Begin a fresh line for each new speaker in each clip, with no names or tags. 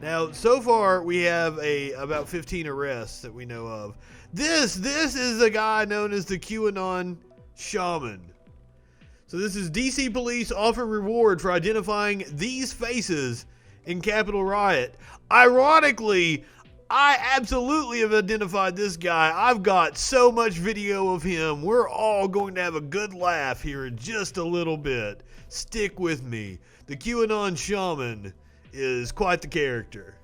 Now, so far, we have about 15 arrests that we know of. This is the guy known as the QAnon Shaman. So this is DC police offer reward for identifying these faces in Capitol riot. Ironically, I absolutely have identified this guy. I've got so much video of him. We're all going to have a good laugh here in just a little bit. Stick with me. The QAnon Shaman is quite the character.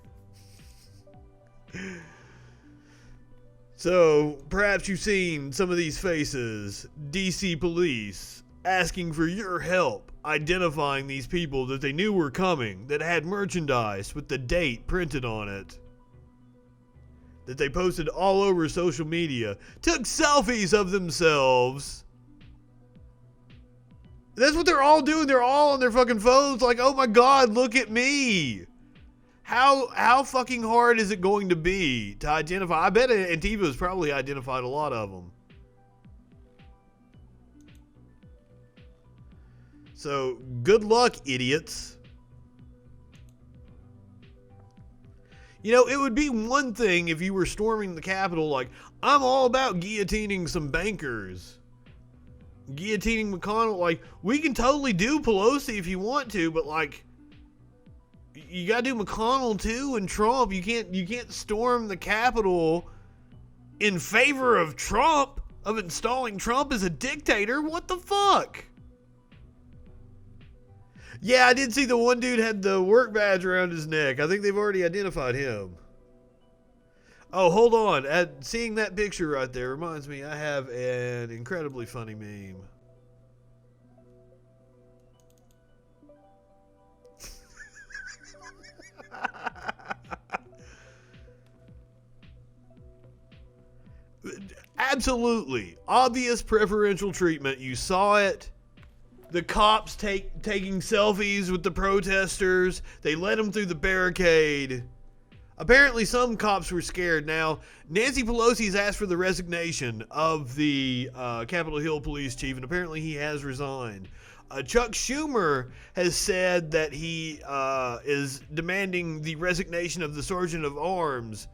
So, perhaps you've seen some of these faces. DC police asking for your help identifying these people that they knew were coming, that had merchandise with the date printed on it, that they posted all over social media, took selfies of themselves. That's what they're all doing. They're all on their fucking phones like, oh my God, look at me. How fucking hard is it going to be to identify? I bet Antifa has probably identified a lot of them. So, good luck, idiots. You know, it would be one thing if you were storming the Capitol like, I'm all about guillotining some bankers. Guillotining McConnell, like, we can totally do Pelosi if you want to, but like, you gotta do McConnell too and Trump. You can't storm the Capitol in favor of Trump, of installing Trump as a dictator. What the fuck? Yeah, I did see the one dude had the work badge around his neck. I think they've already identified him. Oh, hold on. Seeing that picture right there reminds me I have an incredibly funny meme. Absolutely. Obvious preferential treatment. You saw it. The cops taking selfies with the protesters. They let them through the barricade. Apparently some cops were scared. Now, Nancy Pelosi's asked for the resignation of the Capitol Hill police chief, and apparently he has resigned. Chuck Schumer has said that he is demanding the resignation of the Sergeant of Arms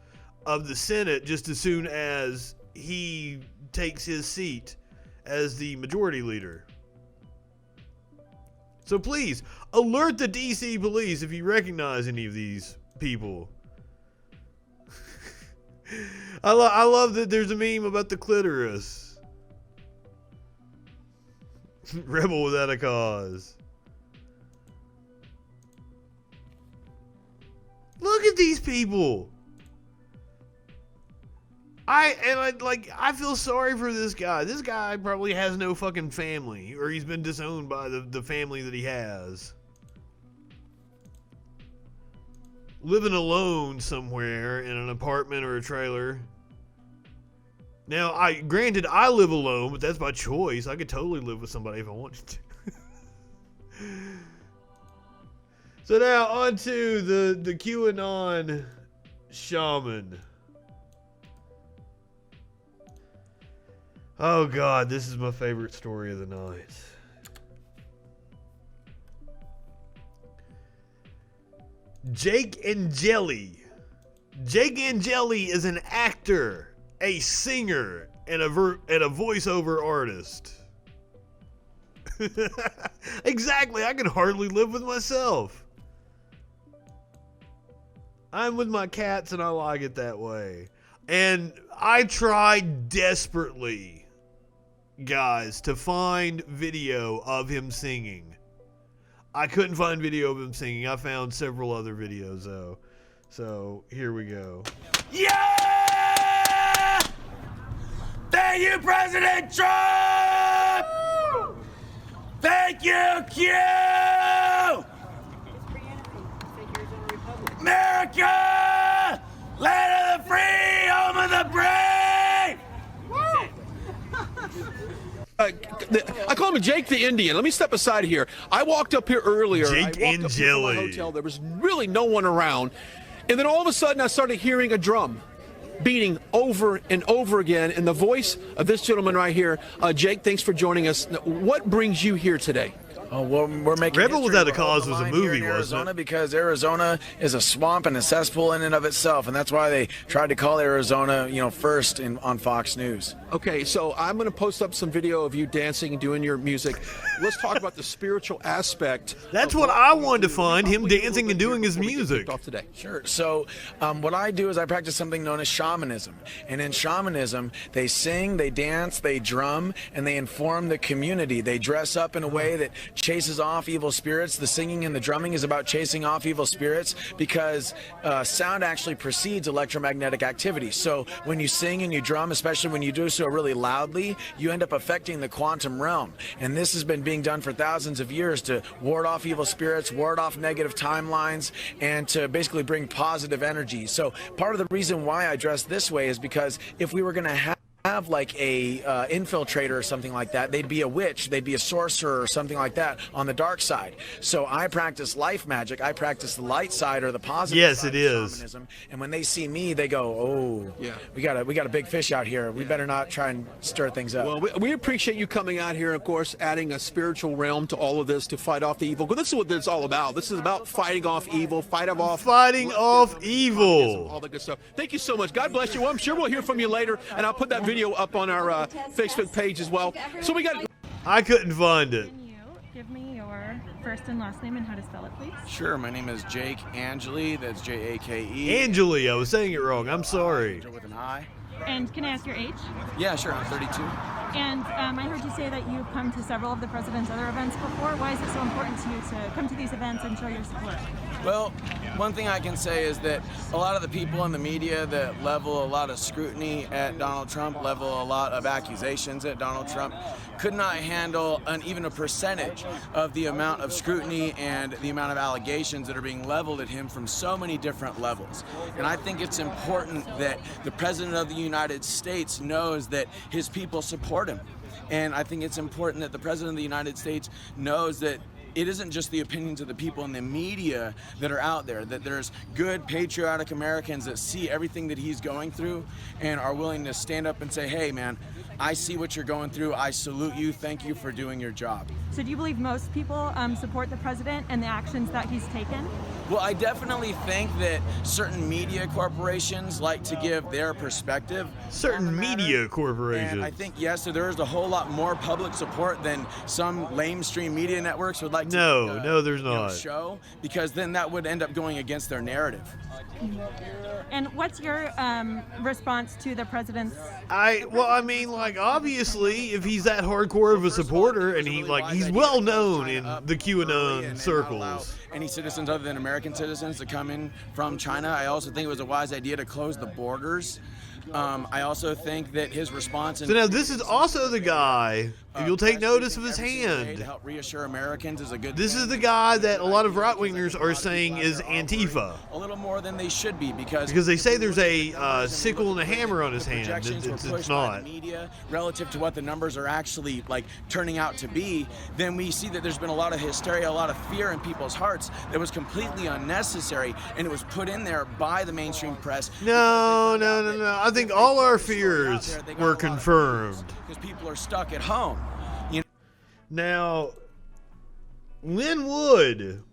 of the Senate just as soon as he takes his seat as the majority leader. So please, alert the DC police if you recognize any of these people. I love that there's a meme about the clitoris. Rebel without a cause. Look at these people. I feel sorry for this guy. This guy probably has no fucking family, or he's been disowned by the family that he has. Living alone somewhere in an apartment or a trailer. Now, granted, I live alone, but that's by choice. I could totally live with somebody if I wanted to. So now, on to the QAnon Shaman. Oh God, this is my favorite story of the night. Angeli. Jake Angeli is an actor, a singer, and a voiceover artist. Exactly, I can hardly live with myself. I'm with my cats and I like it that way. And I tried desperately, guys, to find video of him singing. I couldn't find video of him singing. I found several other videos though. So here we go.
Yeah! Thank you, President Trump! Thank you, Q! America! Land of the free, home of the brave!
I call him Jake the Indian. Let me step aside here. I walked up here earlier.
Jake Angeli.
My hotel. There was really no one around. And then all of a sudden I started hearing a drum beating over and over again in the voice of this gentleman right here. Jake, thanks for joining us. What brings you here today?
Oh, well, we're making
Rebel
history.
Without a
We're
Cause
holding
was a
the line here
movie,
in
wasn't
Arizona
it?
because Arizona is a swamp and a cesspool in and of itself, and that's why they tried to call Arizona, first on Fox News.
Okay, so I'm going to post up some video of you dancing and doing your music. Let's talk about the spiritual aspect.
That's
of
what I
you
wanted to
do.
find, him
Probably a
dancing
little
and
bit
doing
here
his
before we get
music.
kicked off today.
Sure. So what I do is I practice something known as shamanism. And in shamanism, they sing, they dance, they drum, and they inform the community. They dress up in a way that chases off evil spirits. The singing and the drumming is about chasing off evil spirits because sound actually precedes electromagnetic activity. So when you sing and you drum, especially when you do so really loudly, you end up affecting the quantum realm. And this has been being done for thousands of years to ward off evil spirits, ward off negative timelines, and to basically bring positive energy. So part of the reason why I dress this way is because if we were going to have like a infiltrator or something like that, they'd be a witch, they'd be a sorcerer or something like that on the dark side. So I practice life magic. I practice the light side or the positive side of shamanism. And when they see me, they go, "Oh,
yeah,
we got a big fish out here. We better not try and stir things up."
Well, we appreciate you coming out here, of course, adding a spiritual realm to all of this to fight off the evil. But this is what it's all about. This is about fighting off evil, fighting off evil, all that good stuff. Thank you so much. God bless you. Well, I'm sure we'll hear from you later, and I'll put that video up on our Facebook page as well. So we got.
I couldn't find it.
Can you give me your first and last name and how to spell it, please?
Sure. My name is Jake Angeli. That's Jake.
Angeli, I was saying it wrong. I'm sorry.
With an I.
And can I ask your age?
Yeah, sure. I'm 32.
And I heard you say that you've come to several of the president's other events before. Why is it so important to you to come to these events and show your support?
Well, one thing I can say is that a lot of the people in the media that level a lot of scrutiny at Donald Trump, level a lot of accusations at Donald Trump, could not handle even a percentage of the amount of scrutiny and the amount of allegations that are being leveled at him from so many different levels. And I think it's important that the President of the United States knows that his people support him. And I think it's important that the President of the United States knows that it isn't just the opinions of the people in the media that are out there, that there's good, patriotic Americans that see everything that he's going through and are willing to stand up and say, "Hey, man, I see what you're going through. I salute you. Thank you for doing your job."
So do you believe most people support the president and the actions that he's taken?
Well, I definitely think that certain media corporations like to give their perspective.
Certain media corporations.
And I think, yes, so there is a whole lot more public support than some lamestream media networks would like to
No, there's not.
show, because then that would end up going against their narrative.
And what's your response to the president's?
Obviously, if he's that hardcore of a supporter and he's well known in the QAnon circles.
Any citizens other than American citizens to come in from China. I also think it was a wise idea to close the borders. I also think that his response.
So now this is also the guy, if you'll take notice of his hand.
To help reassure Americans is a good.
This is the guy that a lot of right-wingers are saying is ANTIFA.
A little more than they should be because
they say there's a sickle and a hammer on his hand. It's not.
Media relative to what the numbers are actually turning out to be, then we see that there's been a lot of hysteria, a lot of fear in people's hearts that was completely unnecessary, and it was put in there by the mainstream press.
No. I think all our fears were confirmed.
Because people are stuck at home.
Now, Lynn Wood,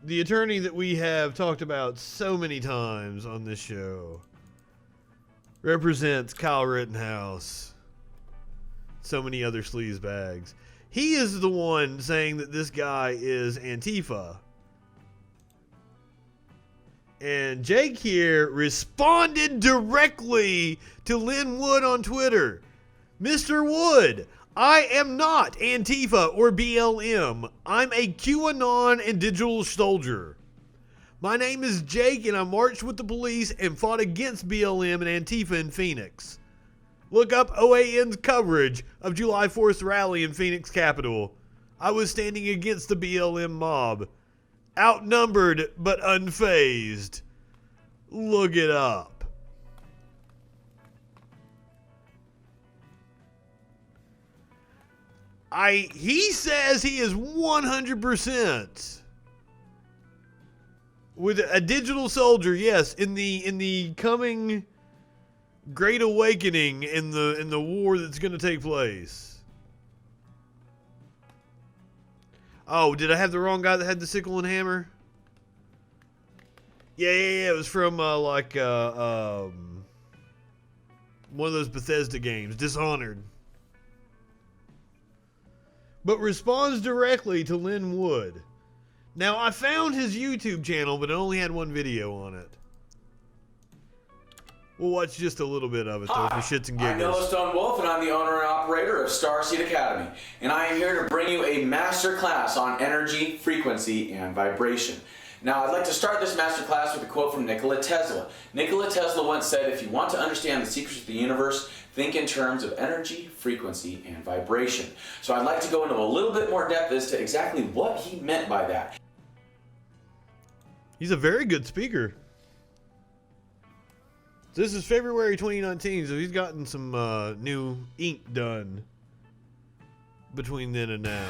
the attorney that we have talked about so many times on this show, represents Kyle Rittenhouse, so many other sleazebags. He is the one saying that this guy is Antifa. And Jake here responded directly to Lynn Wood on Twitter. Mr. Wood, I am not Antifa or BLM. I'm a QAnon and digital soldier. My name is Jake and I marched with the police and fought against BLM and Antifa in Phoenix. Look up OAN's coverage of July 4th rally in Phoenix Capitol. I was standing against the BLM mob. Outnumbered but unfazed. Look it up. He says he is 100% with a digital soldier. Yes, in the coming Great Awakening in the war that's going to take place. Oh, did I have the wrong guy that had the sickle and hammer? Yeah. It was from one of those Bethesda games, Dishonored. But responds directly to Lynn Wood. Now, I found his YouTube channel, but it only had one video on it. We'll watch just a little bit of it, though, for shits and giggles.
I'm Yellowstone Wolf, and I'm the owner and operator of Starseed Academy. And I am here to bring you a master class on energy, frequency, and vibration. Now, I'd like to start this master class with a quote from Nikola Tesla. Nikola Tesla once said, if you want to understand the secrets of the universe, think in terms of energy, frequency, and vibration. So I'd like to go into a little bit more depth as to exactly what he meant by that.
He's a very good speaker. This is February 2019, so he's gotten some new ink done between then and now.